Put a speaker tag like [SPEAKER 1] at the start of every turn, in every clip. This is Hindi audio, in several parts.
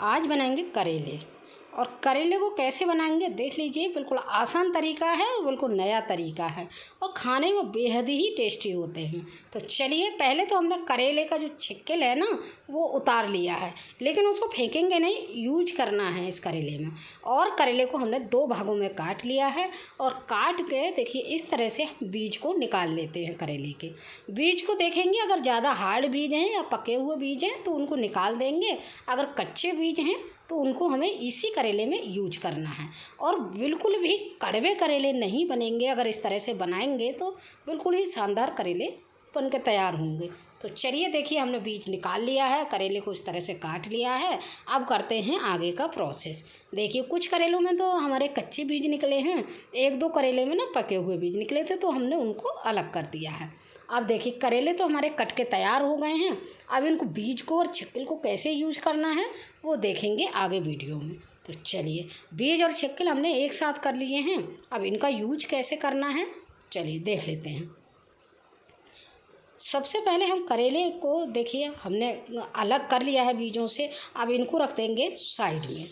[SPEAKER 1] आज बनाएंगे करेले। और करेले को कैसे बनाएंगे देख लीजिए, बिल्कुल आसान तरीका है, बिल्कुल नया तरीका है और खाने में बेहद ही टेस्टी होते हैं। तो चलिए, पहले तो हमने करेले का जो छिक्कल है ना वो उतार लिया है, लेकिन उसको फेंकेंगे नहीं, यूज करना है इस करेले में। और करेले को हमने 2 भागों में काट लिया है और काट के देखिए इस तरह से बीज को निकाल लेते हैं। करेले के बीज को देखेंगे, अगर ज़्यादा हार्ड बीज हैं या पके हुए बीज हैं तो उनको निकाल देंगे, अगर कच्चे बीज हैं तो उनको हमें इसी करेले में यूज करना है। और बिल्कुल भी कड़वे करेले नहीं बनेंगे, अगर इस तरह से बनाएंगे तो बिल्कुल ही शानदार करेले बन के तैयार होंगे। तो चलिए देखिए, हमने बीज निकाल लिया है, करेले को इस तरह से काट लिया है। अब करते हैं आगे का प्रोसेस। देखिए, कुछ करेलों में तो हमारे कच्चे बीज निकले हैं, 1-2 करेले में ना पके हुए बीज निकले थे, तो हमने उनको अलग कर दिया है। अब देखिए, करेले तो हमारे कट के तैयार हो गए हैं। अब इनको बीज को और छिक्कल को कैसे यूज करना है वो देखेंगे आगे वीडियो में। तो चलिए, बीज और छिक्कल हमने एक साथ कर लिए हैं, अब इनका यूज कैसे करना है चलिए देख लेते हैं। सबसे पहले हम करेले को देखिए हमने अलग कर लिया है बीजों से। अब इनको रख देंगे साइड में।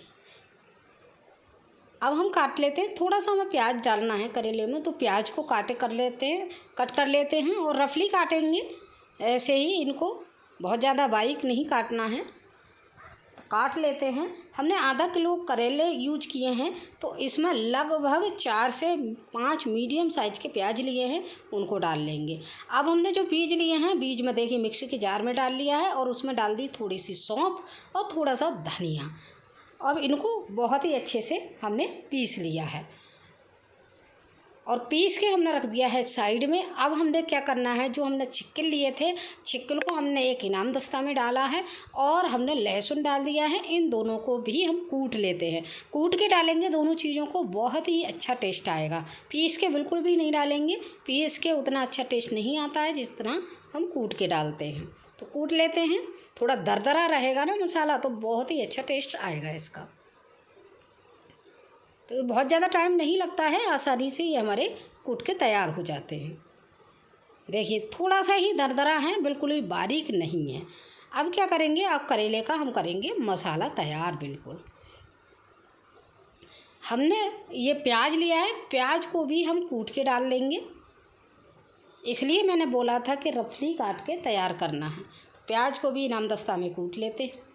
[SPEAKER 1] अब हम काट लेते हैं, थोड़ा सा हमें प्याज डालना है करेले में, तो प्याज को कट कर लेते हैं और रफली काटेंगे ऐसे ही। इनको बहुत ज़्यादा बारीक नहीं काटना है, तो काट लेते हैं। हमने आधा किलो करेले यूज किए हैं, तो इसमें लगभग 4 से 5 मीडियम साइज के प्याज लिए हैं, उनको डाल लेंगे। अब हमने जो बीज लिए हैं, बीज में देखिए मिक्सी के जार में डाल लिया है और उसमें डाल दी थोड़ी सी सौंफ और थोड़ा सा धनिया। अब इनको बहुत ही अच्छे से हमने पीस लिया है और पीस के हमने रख दिया है साइड में। अब हमने क्या करना है, जो हमने छिक्कल लिए थे, छिक्कल को हमने एक इनाम दस्ता में डाला है और हमने लहसुन डाल दिया है। इन दोनों को भी हम कूट लेते हैं, कूट के डालेंगे दोनों चीज़ों को, बहुत ही अच्छा टेस्ट आएगा। पीस के बिल्कुल भी नहीं डालेंगे, पीस के उतना अच्छा टेस्ट नहीं आता है जिस तरह हम कूट के डालते हैं। तो कूट लेते हैं, थोड़ा दरदरा रहेगा ना मसाला तो बहुत ही अच्छा टेस्ट आएगा इसका। तो बहुत ज़्यादा टाइम नहीं लगता है, आसानी से ये हमारे कूट के तैयार हो जाते हैं। देखिए, थोड़ा सा ही दरदरा है, बिल्कुल भी बारीक नहीं है। अब क्या करेंगे, अब करेले का हम करेंगे मसाला तैयार। बिल्कुल हमने ये प्याज लिया है, प्याज को भी हम कूट के डाल लेंगे, इसलिए मैंने बोला था कि रफली काट के तैयार करना है। तो प्याज को भी इनाम दस्ता में कूट लेते हैं।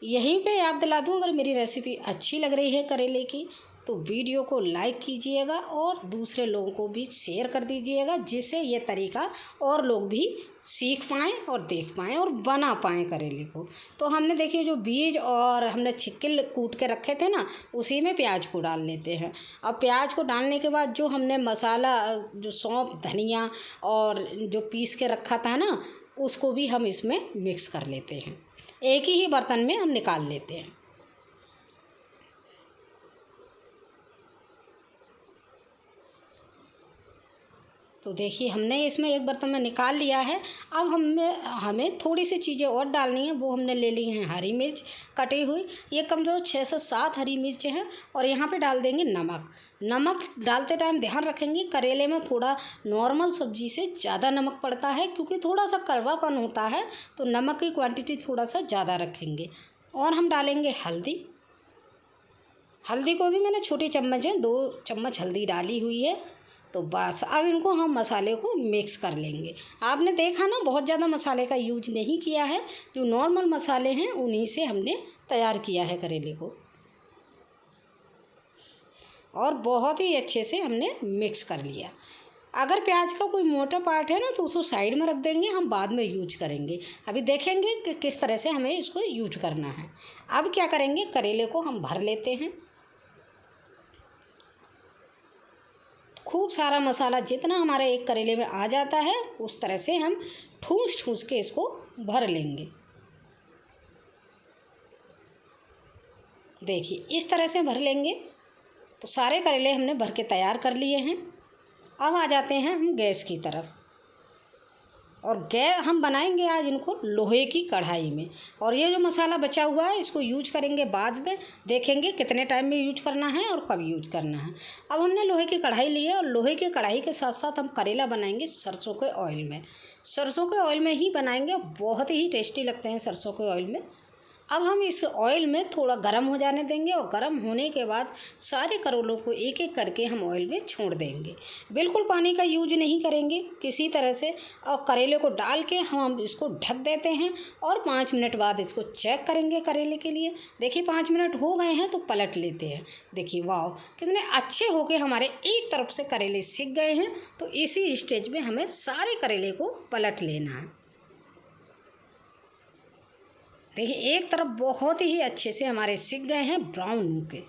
[SPEAKER 1] यहीं पे याद दिला दूँ, अगर मेरी रेसिपी अच्छी लग रही है करेले की तो वीडियो को लाइक कीजिएगा और दूसरे लोगों को भी शेयर कर दीजिएगा, जिससे ये तरीका और लोग भी सीख पाएँ और देख पाएँ और बना पाएँ करेले को। तो हमने देखिए जो बीज और हमने छिक्कल कूट के रखे थे ना, उसी में प्याज को डाल लेते हैं। अब प्याज को डालने के बाद जो हमने मसाला, जो सौंफ, धनिया और जो पीस के रखा था ना, उसको भी हम इसमें मिक्स कर लेते हैं। एक ही बर्तन में हम निकाल लेते हैं। तो देखिए, हमने इसमें एक बर्तन में निकाल लिया है। अब हमें थोड़ी सी चीज़ें और डालनी है, वो हमने ले ली हैं हरी मिर्च कटी हुई, ये कम से कम 6 से 7 हरी मिर्च हैं। और यहाँ पे डाल देंगे नमक। नमक डालते टाइम ध्यान रखेंगे, करेले में थोड़ा नॉर्मल सब्जी से ज़्यादा नमक पड़ता है, क्योंकि थोड़ा सा कड़वापन होता है, तो नमक की क्वांटिटी थोड़ा सा ज़्यादा रखेंगे। और हम डालेंगे हल्दी। हल्दी को भी मैंने छोटी चम्मच है, 2 चम्मच हल्दी डाली हुई है। तो बस अब इनको हम मसाले को मिक्स कर लेंगे। आपने देखा ना, बहुत ज़्यादा मसाले का यूज नहीं किया है, जो नॉर्मल मसाले हैं उन्हीं से हमने तैयार किया है करेले को। और बहुत ही अच्छे से हमने मिक्स कर लिया। अगर प्याज का कोई मोटा पार्ट है ना तो उसको साइड में रख देंगे, हम बाद में यूज करेंगे। अभी देखेंगे कि किस तरह से हमें इसको यूज करना है। अब क्या करेंगे, करेले को हम भर लेते हैं। खूब सारा मसाला जितना हमारे एक करेले में आ जाता है, उस तरह से हम ठूस ठूस के इसको भर लेंगे। देखिए, इस तरह से भर लेंगे। तो सारे करेले हमने भर के तैयार कर लिए हैं। अब आ जाते हैं हम गैस की तरफ और गैस हम बनाएंगे आज इनको लोहे की कढ़ाई में। और ये जो मसाला बचा हुआ है इसको यूज करेंगे बाद में, देखेंगे कितने टाइम में यूज करना है और कब यूज करना है। अब हमने लोहे की कढ़ाई ली है और लोहे की कढ़ाई के साथ साथ हम करेला बनाएंगे सरसों के ऑयल में। सरसों के ऑयल में ही बनाएंगे, बहुत ही टेस्टी लगते हैं सरसों के ऑयल में। अब हम इस ऑयल में थोड़ा गर्म हो जाने देंगे और गर्म होने के बाद सारे करेलों को एक एक करके हम ऑयल में छोड़ देंगे। बिल्कुल पानी का यूज नहीं करेंगे किसी तरह से। और करेले को डाल के हम इसको ढक देते हैं और 5 मिनट बाद इसको चेक करेंगे करेले के लिए। देखिए 5 मिनट हो गए हैं तो पलट लेते हैं। देखिए वाह कितने अच्छे हो के हमारे एक तरफ से करेले सिक गए हैं। तो इसी स्टेज में हमें सारे करेले को पलट लेना है। देखिए एक तरफ बहुत ही अच्छे से हमारे सिक गए हैं ब्राउन होके।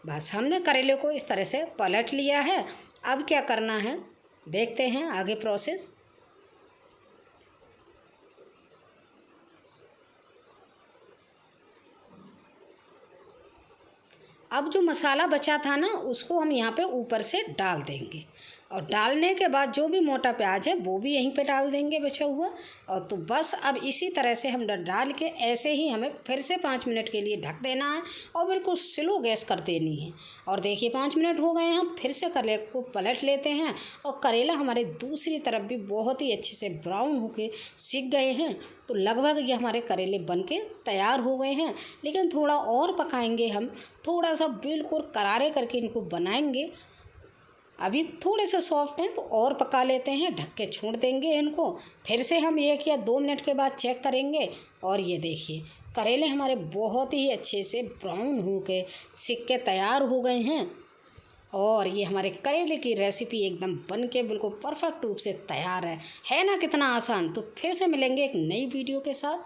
[SPEAKER 1] बस हमने करेले को इस तरह से पलट लिया है। अब क्या करना है देखते हैं आगे प्रोसेस। अब जो मसाला बचा था ना उसको हम यहाँ पे ऊपर से डाल देंगे। और डालने के बाद जो भी मोटा प्याज है वो भी यहीं पे डाल देंगे बचा हुआ। और तो बस अब इसी तरह से हम डाल के ऐसे ही हमें फिर से 5 मिनट के लिए ढक देना है और बिल्कुल स्लो गैस कर देनी है। और देखिए 5 मिनट हो गए हैं, हम फिर से करेले को पलट लेते हैं। और करेला हमारे दूसरी तरफ भी बहुत ही अच्छे से ब्राउन होके सिक गए हैं। तो लगभग ये हमारे करेले बन के तैयार हो गए हैं। लेकिन थोड़ा और पकाएंगे हम, थोड़ा सा बिल्कुल करारे करके इनको बनाएंगे। अभी थोड़े से सॉफ्ट हैं तो और पका लेते हैं, ढक के छोड़ देंगे इनको। फिर से हम 1 या 2 मिनट के बाद चेक करेंगे। और ये देखिए करेले हमारे बहुत ही अच्छे से ब्राउन हो के सिक के तैयार हो गए हैं। और ये हमारे करेले की रेसिपी एकदम बन के बिल्कुल परफेक्ट रूप से तैयार है ना कितना आसान। तो फिर से मिलेंगे एक नई वीडियो के साथ।